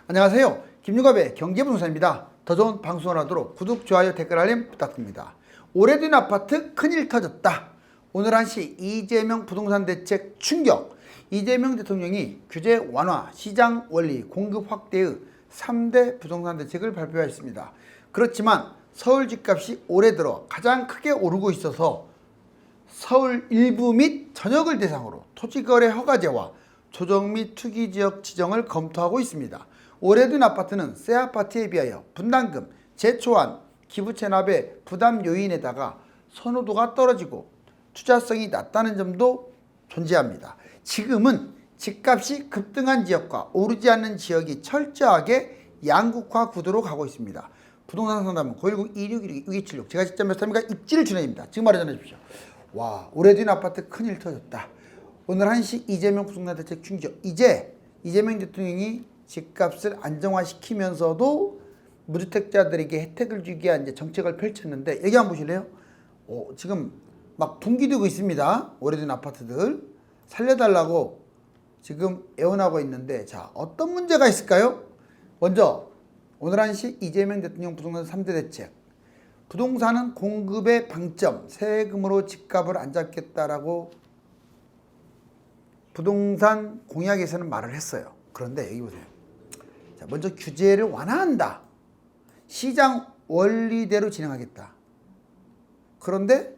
안녕하세요. 김유갑의 경제부동산입니다. 더 좋은 방송을 하도록 구독, 좋아요, 댓글 알림 부탁드립니다. 오래된 아파트 큰일 터졌다. 오늘 1시 이재명 부동산 대책 충격. 이재명 대통령이 규제 완화, 시장 원리, 공급 확대의 3대 부동산 대책을 발표했습니다. 그렇지만 서울 집값이 올해 들어 가장 크게 오르고 있어서 서울 일부 및 전역을 대상으로 토지거래 허가제와 조정 및 투기지역 지정을 검토하고 있습니다. 오래된 아파트는 새 아파트에 비하여 분담금, 재초안, 기부채 납의 부담 요인에다가 선호도가 떨어지고 투자성이 낮다는 점도 존재합니다. 지금은 집값이 급등한 지역과 오르지 않는 지역이 철저하게 양극화 구도로 가고 있습니다. 부동산 상담은 010-2616-6276 제가 직접 몇 살입니까? 입지를 준행입니다. 지금 말해 전해주십시오. 와, 오래된 아파트 큰일 터졌다. 오늘 1시 이재명 부동산 대책 충격. 이제 이재명 대통령이 집값을 안정화시키면서도 무주택자들에게 혜택을 주기 위한 이제 정책을 펼쳤는데 여기 한번 보실래요? 지금 막 붕괴되고 있습니다. 오래된 아파트들 살려달라고 지금 애원하고 있는데, 자, 어떤 문제가 있을까요? 먼저 오늘 1시 이재명 대통령 부동산 3대 대책. 부동산은 공급의 방점, 세금으로 집값을 안 잡겠다라고 부동산 공약에서는 말을 했어요. 그런데 여기 보세요. 자, 먼저 규제를 완화한다. 시장 원리대로 진행하겠다. 그런데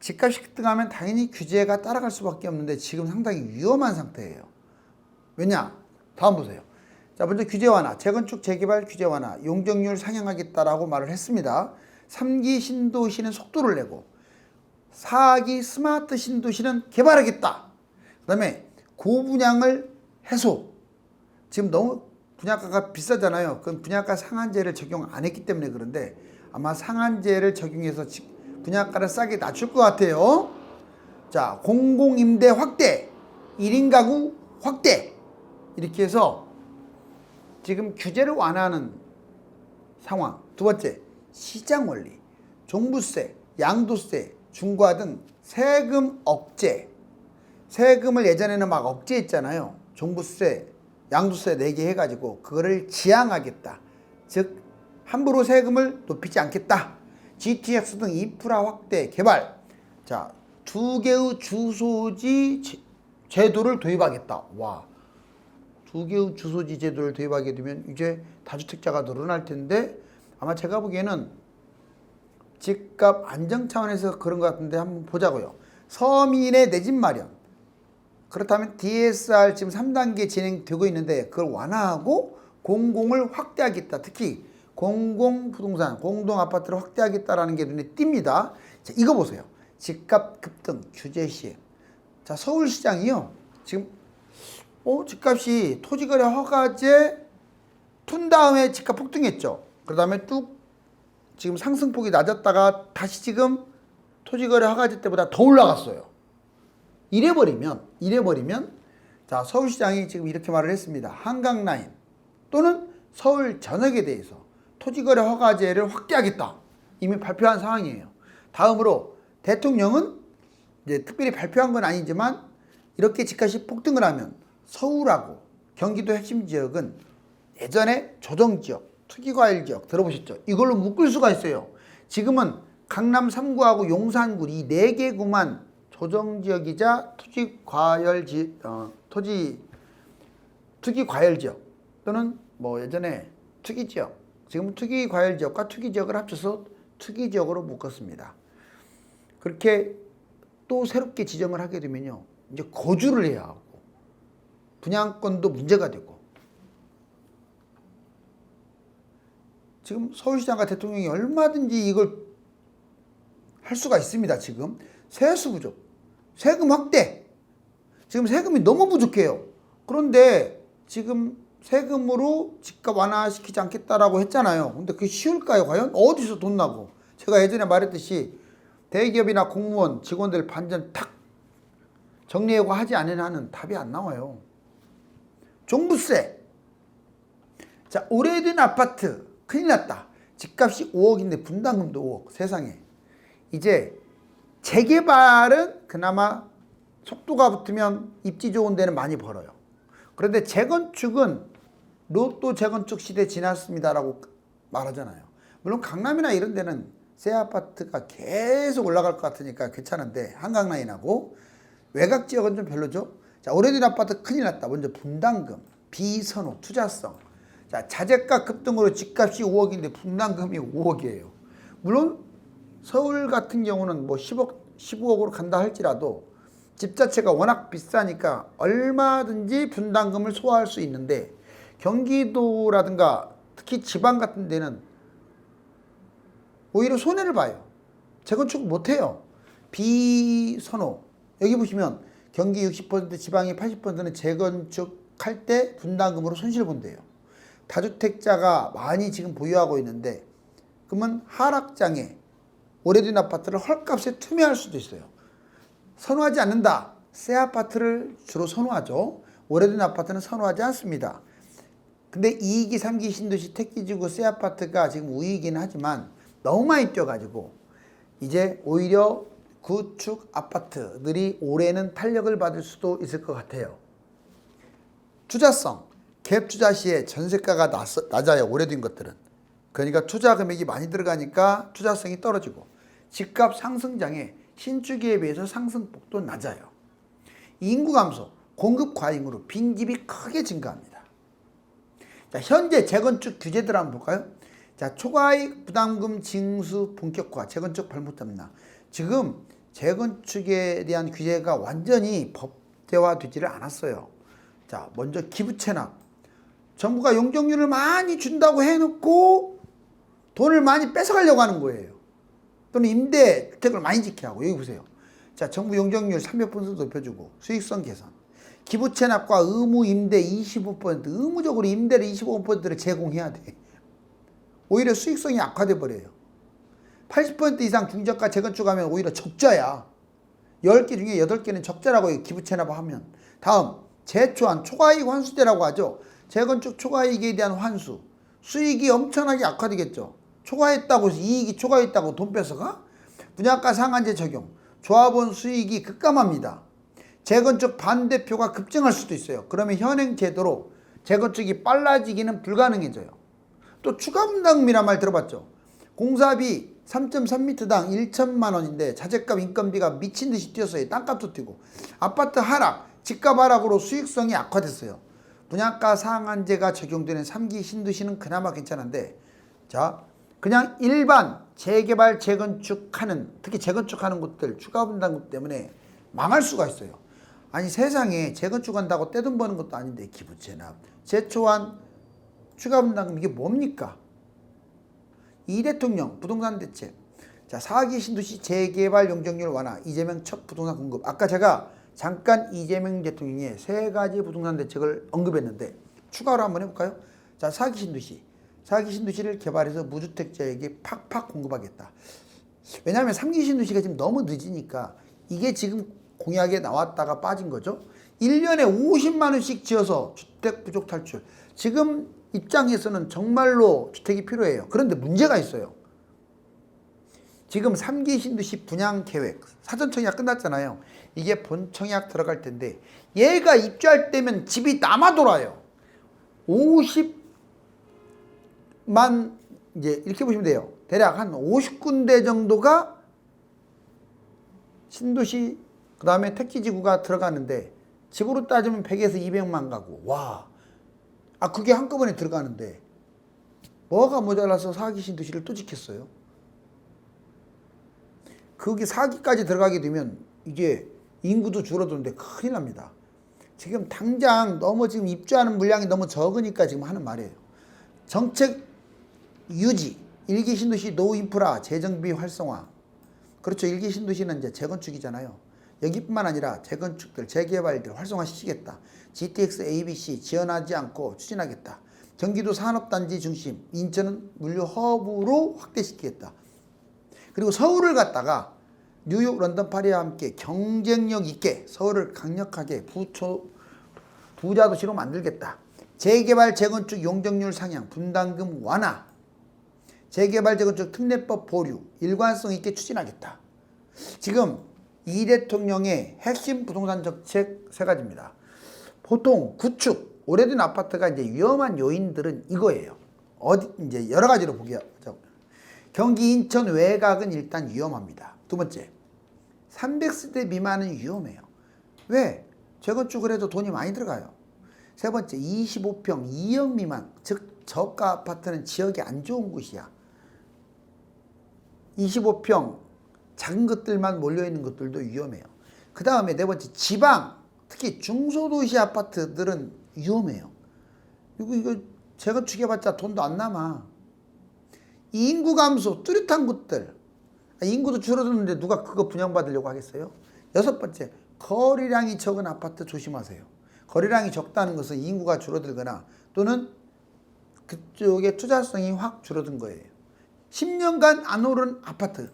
집값이 급등하면 당연히 규제가 따라갈 수밖에 없는데 지금 상당히 위험한 상태예요. 왜냐? 다음 보세요. 자, 먼저 규제 완화, 재건축 재개발 규제 완화, 용적률 상향하겠다라고 말을 했습니다. 3기 신도시는 속도를 내고 4기 스마트 신도시는 개발하겠다. 그 다음에 고분양을 해소. 지금 너무 분양가가 비싸잖아요. 그건 분양가 상한제를 적용 안 했기 때문에 그런데 아마 상한제를 적용해서 분양가를 싸게 낮출 것 같아요. 자, 공공임대 확대, 1인 가구 확대, 이렇게 해서 지금 규제를 완화하는 상황. 두 번째, 시장 원리, 종부세, 양도세, 중과 등 세금 억제. 세금을 예전에는 막 억제했잖아요. 종부세, 양도세 내게 해가지고 그거를 지양하겠다. 즉 함부로 세금을 높이지 않겠다. GTX 등 인프라 확대, 개발. 자, 2개의 주소지 제도를 도입하겠다. 와, 2개의 주소지 제도를 도입하게 되면 이제 다주택자가 늘어날 텐데 아마 제가 보기에는 집값 안정 차원에서 그런 것 같은데 한번 보자고요. 서민의 내 집 마련. 그렇다면 DSR 지금 3단계 진행되고 있는데 그걸 완화하고 공공을 확대하겠다. 특히 공공부동산, 공동아파트를 확대하겠다라는 게 눈에 띕니다. 자, 이거 보세요. 집값 급등 규제 시행. 자, 서울시장이요. 지금 집값이 토지거래 허가제 푼 다음에 집값 폭등했죠. 그 다음에 뚝 지금 상승폭이 낮았다가 다시 지금 토지거래 허가제 때보다 더 올라갔어요. 이래버리면 자, 서울시장이 지금 이렇게 말을 했습니다. 한강라인 또는 서울 전역에 대해서 토지거래 허가제를 확대하겠다. 이미 발표한 상황이에요. 다음으로 대통령은 이제 특별히 발표한 건 아니지만 이렇게 집값이 폭등을 하면 서울하고 경기도 핵심 지역은 예전에 조정지역, 투기과열지역 들어보셨죠? 이걸로 묶을 수가 있어요. 지금은 강남 3구하고 용산구 이 4개 구만 조정지역이자 투기과열지역 또는 뭐 예전에 투기지역, 지금 투기과열지역과 투기지역을 합쳐서 투기지역으로 묶었습니다. 그렇게 또 새롭게 지정을 하게 되면요, 이제 거주를 해야 하고 분양권도 문제가 되고. 지금 서울시장과 대통령이 얼마든지 이걸 할 수가 있습니다. 지금 세수 부족, 세금 확대. 지금 세금이 너무 부족해요. 그런데 지금 세금으로 집값 완화시키지 않겠다라고 했잖아요. 근데 그게 쉬울까요? 과연? 어디서 돈 나고? 제가 예전에 말했듯이 대기업이나 공무원, 직원들 반전 탁 정리해고 하지 않은 한은 답이 안 나와요. 종부세. 자, 오래된 아파트 큰일 났다. 집값이 5억인데 분담금도 5억. 세상에. 이제 재개발은 그나마 속도가 붙으면 입지 좋은 데는 많이 벌어요. 그런데 재건축은 로또 재건축 시대 지났습니다라고 말하잖아요. 물론 강남이나 이런 데는 새 아파트가 계속 올라갈 것 같으니까 괜찮은데 한강 라인하고 외곽 지역은 좀 별로죠. 자, 오래된 아파트 큰일 났다. 먼저 분담금, 비선호, 투자성. 자, 자재가 급등으로 집값이 5억인데 분담금이 5억이에요. 물론 서울 같은 경우는 뭐 10억, 15억으로 간다 할지라도 집 자체가 워낙 비싸니까 얼마든지 분담금을 소화할 수 있는데 경기도라든가 특히 지방 같은 데는 오히려 손해를 봐요. 재건축 못해요. 비선호. 여기 보시면 경기 60%, 지방이 80%는 재건축할 때 분담금으로 손실 본대요. 다주택자가 많이 지금 보유하고 있는데 그러면 하락장에 오래된 아파트를 헐값에 투매할 수도 있어요. 선호하지 않는다. 새 아파트를 주로 선호하죠. 오래된 아파트는 선호하지 않습니다. 근데 2기, 3기 신도시 택지지구 새 아파트가 지금 우위이긴 하지만 너무 많이 뛰어가지고 이제 오히려 구축 아파트들이 올해는 탄력을 받을 수도 있을 것 같아요. 투자성, 갭 투자 시에 전세가가 낮아요. 오래된 것들은. 그러니까 투자 금액이 많이 들어가니까 투자성이 떨어지고 집값 상승장에 신축에 비해서 상승폭도 낮아요. 인구 감소, 공급 과잉으로 빈집이 크게 증가합니다. 자, 현재 재건축 규제들 한번 볼까요? 자, 초과이익 부담금 징수 본격화, 재건축 발목 잡나. 지금 재건축에 대한 규제가 완전히 법제화되지를 않았어요. 자, 먼저 기부 체납. 정부가 용적률을 많이 준다고 해놓고 돈을 많이 뺏어가려고 하는 거예요. 또는 임대 주택을 많이 짓게 하고. 여기 보세요. 자, 정부 용적률 300% 높여주고 수익성 개선. 기부 체납과 의무 임대 25%, 의무적으로 임대를 25%를 제공해야 돼. 오히려 수익성이 악화돼 버려요. 80% 이상 중저가 재건축하면 오히려 적자야. 10개 중에 8개는 적자라고 기부 체납하면. 다음, 재초안 초과이익 환수제라고 하죠. 재건축 초과이익에 대한 환수. 수익이 엄청나게 악화되겠죠. 초과했다고 해서 이익이 초과했다고 돈 뺏어가? 분양가 상한제 적용. 조합원 수익이 급감합니다. 재건축 반대표가 급증할 수도 있어요. 그러면 현행 제도로 재건축이 빨라지기는 불가능해져요. 또 추가 분담금이란 말 들어봤죠? 공사비 3.3m당 1천만 원인데 자재값 인건비가 미친 듯이 뛰었어요. 땅값도 뛰고. 아파트 하락, 집값 하락으로 수익성이 악화됐어요. 분양가 상한제가 적용되는 3기 신도시는 그나마 괜찮은데, 자, 그냥 일반 재개발 재건축하는, 특히 재건축하는 곳들 추가 분담금 때문에 망할 수가 있어요. 아니 세상에 재건축한다고 떼돈 버는 것도 아닌데 기부 체납, 재초안, 추가 분담금 이게 뭡니까? 이 대통령 부동산 대책. 자, 4기 신도시 재개발 용적률 완화, 이재명 첫 부동산 공급. 아까 제가 잠깐 이재명 대통령의 3가지 부동산 대책을 언급했는데 추가로 한번 해볼까요? 자, 4기 신도시. 4기 신도시를 개발해서 무주택자에게 팍팍 공급하겠다. 왜냐하면 3기 신도시가 지금 너무 늦으니까 이게 지금 공약에 나왔다가 빠진 거죠. 1년에 50만 원씩 지어서 주택 부족 탈출. 지금 입장에서는 정말로 주택이 필요해요. 그런데 문제가 있어요. 지금 3기 신도시 분양 계획, 사전 청약 끝났잖아요. 이게 본 청약 들어갈 텐데 얘가 입주할 때면 집이 남아 돌아요. 50만, 이제 이렇게 보시면 돼요. 대략 한 50군데 정도가 신도시, 그 다음에 택지지구가 들어가는데 집으로 따지면 100에서 200만 가구. 와, 그게 한꺼번에 들어가는데 뭐가 모자라서 4기 신도시를 또 짓겠어요? 그게 4기까지 들어가게 되면 이게 인구도 줄어드는데 큰일 납니다. 지금 당장 너무 지금 입주하는 물량이 너무 적으니까 지금 하는 말이에요. 정책 유지, 1기 신도시 노후 인프라 재정비 활성화. 그렇죠. 1기 신도시는 이제 재건축이잖아요. 여기뿐만 아니라 재건축들, 재개발들 활성화시키겠다. GTX ABC 지원하지 않고 추진하겠다. 경기도 산업단지 중심, 인천은 물류 허브로 확대시키겠다. 그리고 서울을 갖다가 뉴욕, 런던, 파리와 함께 경쟁력 있게 서울을 강력하게 부자 도시로 만들겠다. 재개발, 재건축 용적률 상향, 분담금 완화, 재개발, 재건축 특례법 보류, 일관성 있게 추진하겠다. 지금 이 대통령의 핵심 부동산 정책 3가지입니다. 보통 구축, 오래된 아파트가 이제 위험한 요인들은 이거예요. 어디 이제 여러 가지로 보기요. 경기 인천 외곽은 일단 위험합니다. 두 번째, 300세대 미만은 위험해요. 왜? 재건축을 해도 돈이 많이 들어가요. 세 번째, 25평 2억 미만, 즉 저가 아파트는 지역이 안 좋은 곳이야. 25평 작은 것들만 몰려있는 것들도 위험해요. 그 다음에 네 번째, 지방, 특히 중소도시 아파트들은 위험해요. 그리고 이거 재건축해봤자 돈도 안 남아. 인구 감소, 뚜렷한 곳들. 인구도 줄어드는데 누가 그거 분양받으려고 하겠어요? 여섯 번째, 거래량이 적은 아파트 조심하세요. 거래량이 적다는 것은 인구가 줄어들거나 또는 그쪽의 투자성이 확 줄어든 거예요. 10년간 안 오른 아파트.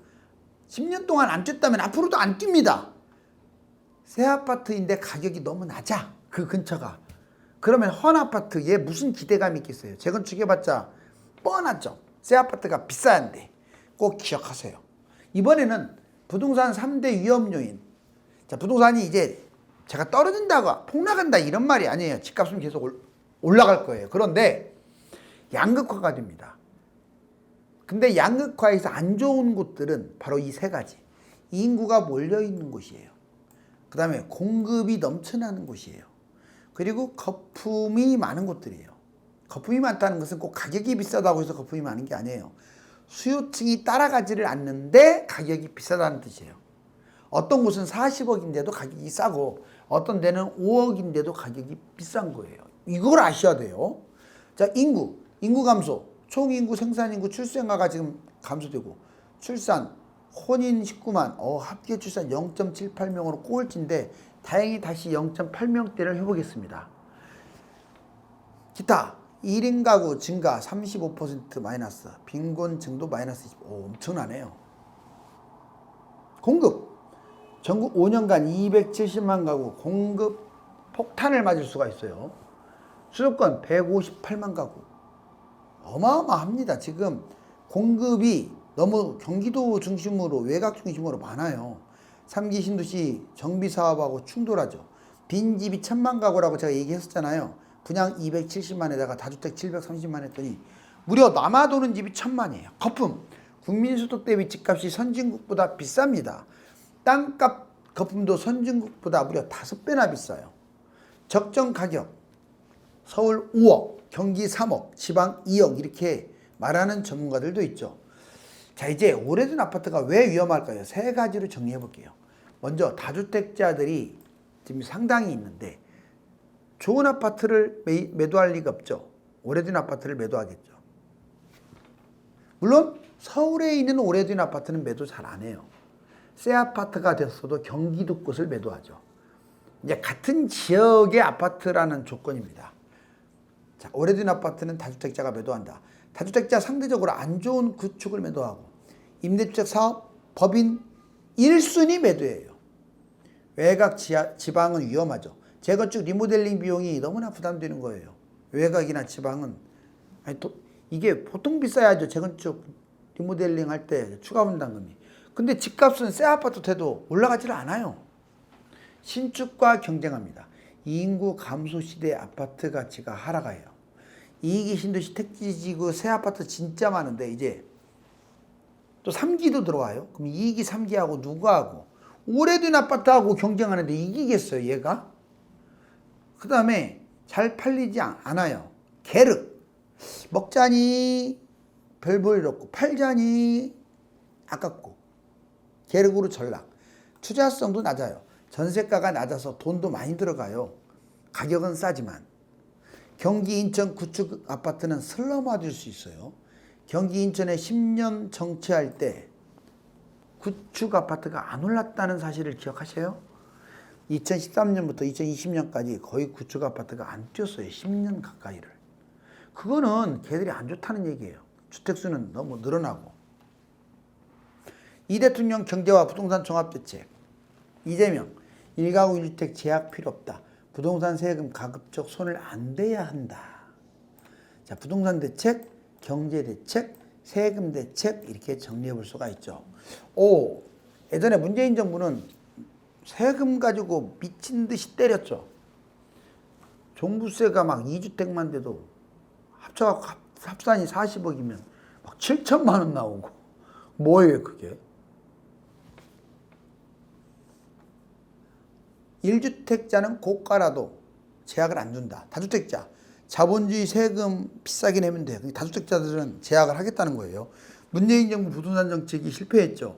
10년 동안 안 뛰었다면 앞으로도 안 뜁니다. 새 아파트인데 가격이 너무 낮아. 그 근처가. 그러면 헌 아파트에 무슨 기대감이 있겠어요? 재건축해봤자 뻔하죠. 새 아파트가 비싼데 꼭 기억하세요. 이번에는 부동산 3대 위험 요인. 자, 부동산이 이제 제가 떨어진다고 폭락한다 이런 말이 아니에요. 집값은 계속 올라갈 거예요. 그런데 양극화가 됩니다. 근데 양극화에서 안 좋은 곳들은 바로 이 세 가지. 인구가 몰려있는 곳이에요. 그 다음에 공급이 넘쳐나는 곳이에요. 그리고 거품이 많은 곳들이에요. 거품이 많다는 것은 꼭 가격이 비싸다고 해서 거품이 많은 게 아니에요. 수요층이 따라가지를 않는데 가격이 비싸다는 뜻이에요. 어떤 곳은 40억인데도 가격이 싸고 어떤 데는 5억인데도 가격이 비싼 거예요. 이걸 아셔야 돼요. 자, 인구 감소, 총인구, 생산인구, 출생아가 지금 감소되고 출산, 혼인 19만, 합계 출산 0.78명으로 꼴찌인데 다행히 다시 0.8명대를 해보겠습니다. 기타 1인 가구 증가 35% 마이너스, 빈곤 증도 마이너스 25, 엄청나네요. 공급 전국 5년간 270만 가구 공급 폭탄을 맞을 수가 있어요. 수도권 158만 가구 어마어마합니다. 지금 공급이 너무 경기도 중심으로 외곽 중심으로 많아요. 3기 신도시 정비사업하고 충돌하죠. 빈집이 1000만 가구라고 제가 얘기했었잖아요. 분양 270만에다가 다주택 730만 했더니 무려 남아도는 집이 1000만이에요. 거품 국민소득 대비 집값이 선진국보다 비쌉니다. 땅값 거품도 선진국보다 무려 5배나 비싸요. 적정 가격 서울 5억, 경기 3억, 지방 2억 이렇게 말하는 전문가들도 있죠. 자, 이제 오래된 아파트가 왜 위험할까요? 세 가지로 정리해 볼게요. 먼저 다주택자들이 지금 상당히 있는데 좋은 아파트를 매도할 리가 없죠. 오래된 아파트를 매도하겠죠. 물론 서울에 있는 오래된 아파트는 매도 잘 안 해요. 새 아파트가 됐어도 경기도 곳을 매도하죠. 이제 같은 지역의 아파트라는 조건입니다. 자, 오래된 아파트는 다주택자가 매도한다. 다주택자 상대적으로 안 좋은 구축을 매도하고 임대주택 사업 법인 1순위 매도예요. 외곽 지방은 위험하죠. 재건축 리모델링 비용이 너무나 부담되는 거예요. 외곽이나 지방은 이게 보통 비싸야죠. 재건축 리모델링 할 때 추가 분담금이. 근데 집값은 새 아파트 돼도 올라가지를 않아요. 신축과 경쟁합니다. 인구 감소 시대 아파트 가치가 하락해요. 이기 신도시 택지지구 새 아파트 진짜 많은데 이제 또 3기도 들어와요. 그럼 2기, 3기하고 누가 하고 오래된 아파트하고 경쟁하는데 이기겠어요, 얘가? 그 다음에 잘 팔리지 않아요. 계륵. 먹자니 별 볼 일 없고 팔자니 아깝고 계륵으로 전락. 투자성도 낮아요. 전세가가 낮아서 돈도 많이 들어가요. 가격은 싸지만. 경기 인천 구축 아파트는 슬럼화될 수 있어요. 경기 인천에 10년 정치할 때 구축 아파트가 안 올랐다는 사실을 기억하세요? 2013년부터 2020년까지 거의 구축 아파트가 안 뛰었어요. 10년 가까이를. 그거는 걔들이 안 좋다는 얘기예요. 주택수는 너무 늘어나고. 이 대통령 경제와 부동산 종합대책. 이재명 1가구 1주택 제약 필요 없다. 부동산 세금 가급적 손을 안 대야 한다. 자, 부동산 대책, 경제 대책, 세금 대책 이렇게 정리해 볼 수가 있죠. 예전에 문재인 정부는 세금 가지고 미친 듯이 때렸죠. 종부세가 막 2주택만 돼도 합쳐갖고 합산이 40억이면 막 7천만 원 나오고 뭐예요 그게? 1주택자는 고가라도 제약을 안 준다. 다주택자 자본주의 세금 비싸게 내면 돼. 다주택자들은 제약을 하겠다는 거예요. 문재인 정부 부동산 정책이 실패했죠.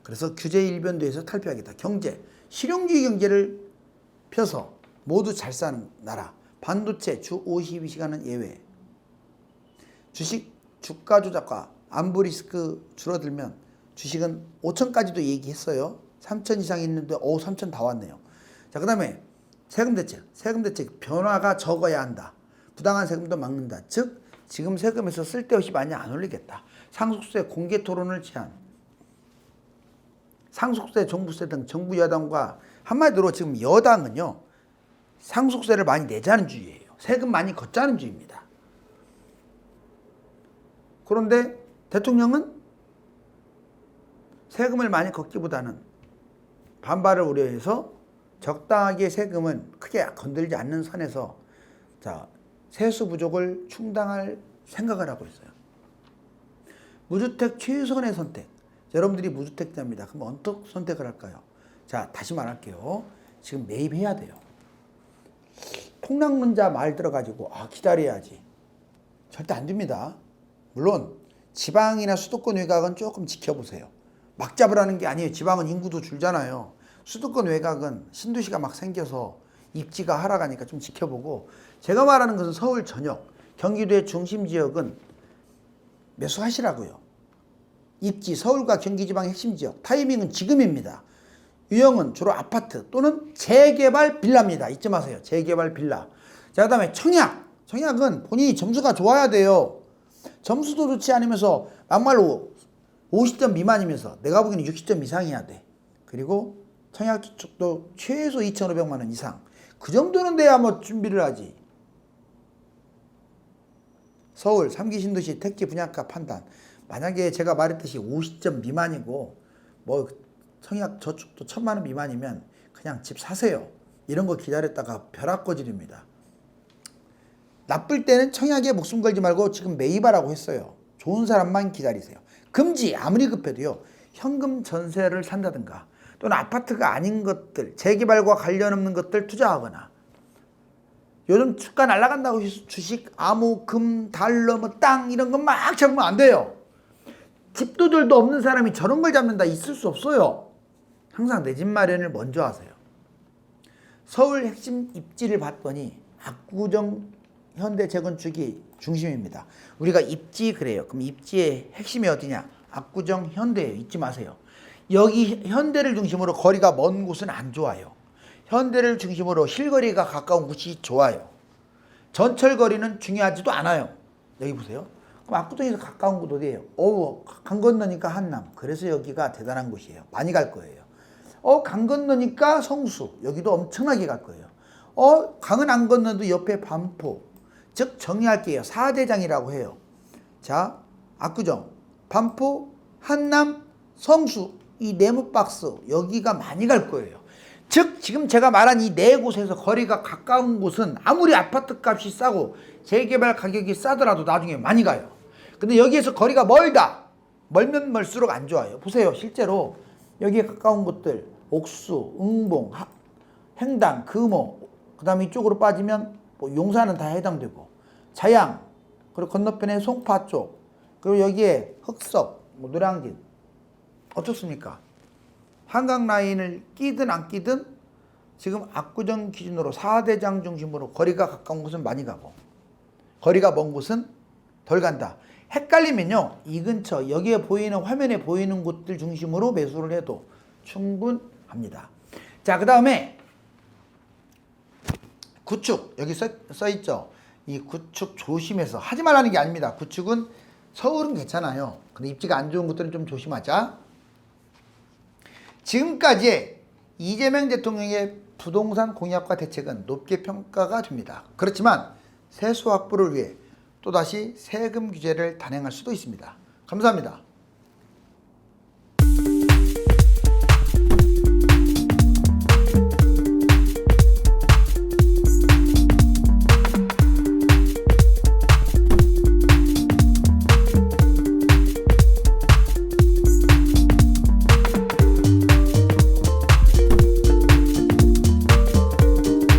그래서 규제 일변도에서 탈피하겠다. 경제, 실용주의 경제를 펴서 모두 잘 사는 나라. 반도체 주 52시간은 예외. 주식 주가 조작과 안보 리스크 줄어들면 주식은 5천까지도 얘기했어요. 3천 이상 있는데 3천 다 왔네요. 자, 그 다음에 세금 대책 변화가 적어야 한다. 부당한 세금도 막는다. 즉 지금 세금에서 쓸데없이 많이 안 올리겠다. 상속세 공개 토론을 제한. 상속세, 종부세 등 정부 여당과 한마디로 지금 여당은요. 상속세를 많이 내자는 주의예요. 세금 많이 걷자는 주의입니다. 그런데 대통령은 세금을 많이 걷기보다는 반발을 우려해서 적당하게 세금은 크게 건들지 않는 선에서 세수 부족을 충당할 생각을 하고 있어요. 무주택 최선의 선택. 여러분들이 무주택자입니다. 그럼 어떻게 선택을 할까요? 자, 다시 말할게요. 지금 매입해야 돼요. 폭락론자 말 들어가지고 기다려야지. 절대 안 됩니다. 물론 지방이나 수도권 외곽은 조금 지켜보세요. 막 잡으라는 게 아니에요. 지방은 인구도 줄잖아요. 수도권 외곽은 신도시가 막 생겨서 입지가 하락하니까 좀 지켜보고, 제가 말하는 것은 서울 전역, 경기도의 중심 지역은 매수하시라고요. 입지, 서울과 경기지방 핵심 지역, 타이밍은 지금입니다. 유형은 주로 아파트 또는 재개발 빌라입니다. 잊지 마세요. 재개발 빌라. 자, 그 다음에 청약은 본인이 점수가 좋아야 돼요. 점수도 좋지 않으면서 막말로 50점 미만이면서 내가 보기에는 60점 이상이어야 돼. 그리고 청약 기축도 최소 2,500만 원 이상. 그 정도는 돼야 뭐 준비를 하지. 서울 3기 신도시 택지 분양가 판단. 만약에 제가 말했듯이 50점 미만이고 뭐 청약 저축도 1,000만 원 미만이면 그냥 집 사세요. 이런 거 기다렸다가 벼락거질입니다. 나쁠 때는 청약에 목숨 걸지 말고 지금 매입하라고 했어요. 좋은 사람만 기다리세요. 금지, 아무리 급해도요. 현금 전세를 산다든가 또는 아파트가 아닌 것들, 재개발과 관련 없는 것들 투자하거나. 요즘 주가 날아간다고 주식, 암호, 금, 달러, 뭐 땅 이런 거 막 잡으면 안 돼요. 집도들도 없는 사람이 저런 걸 잡는다. 있을 수 없어요. 항상 내 집 마련을 먼저 하세요. 서울 핵심 입지를 봤더니 압구정 현대재건축이 중심입니다. 우리가 입지 그래요. 그럼 입지의 핵심이 어디냐? 압구정 현대예요. 잊지 마세요. 여기 현대를 중심으로 거리가 먼 곳은 안 좋아요. 현대를 중심으로 실거리가 가까운 곳이 좋아요. 전철 거리는 중요하지도 않아요. 여기 보세요. 그럼 압구정에서 가까운 곳 어디예요? 강 건너니까 한남. 그래서 여기가 대단한 곳이에요. 많이 갈 거예요. 강 건너니까 성수. 여기도 엄청나게 갈 거예요. 강은 안 건너도 옆에 반포. 즉 정리할게요. 4대장이라고 해요. 자, 압구정, 반포, 한남, 성수. 이 네모박스 여기가 많이 갈 거예요. 즉 지금 제가 말한 이 네 곳에서 거리가 가까운 곳은 아무리 아파트 값이 싸고 재개발 가격이 싸더라도 나중에 많이 가요. 근데 여기에서 거리가 멀다. 멀면 멀수록 안 좋아요. 보세요. 실제로 여기에 가까운 곳들 옥수, 응봉, 행당, 금호, 그 다음에 이쪽으로 빠지면 뭐 용산은 다 해당되고 자양, 그리고 건너편에 송파 쪽, 그리고 여기에 흑석, 뭐 노량진. 어떻습니까? 한강 라인을 끼든 안 끼든 지금 압구정 기준으로 4대장 중심으로 거리가 가까운 곳은 많이 가고 거리가 먼 곳은 덜 간다. 헷갈리면요. 이 근처 여기에 보이는 화면에 보이는 곳들 중심으로 매수를 해도 충분합니다. 자, 그 다음에 구축 여기 써 있죠. 이 구축 조심해서 하지 말라는 게 아닙니다. 구축은 서울은 괜찮아요. 근데 입지가 안 좋은 곳들은 좀 조심하자. 지금까지 이재명 대통령의 부동산 공약과 대책은 높게 평가가 됩니다. 그렇지만 세수 확보를 위해 또다시 세금 규제를 단행할 수도 있습니다. 감사합니다.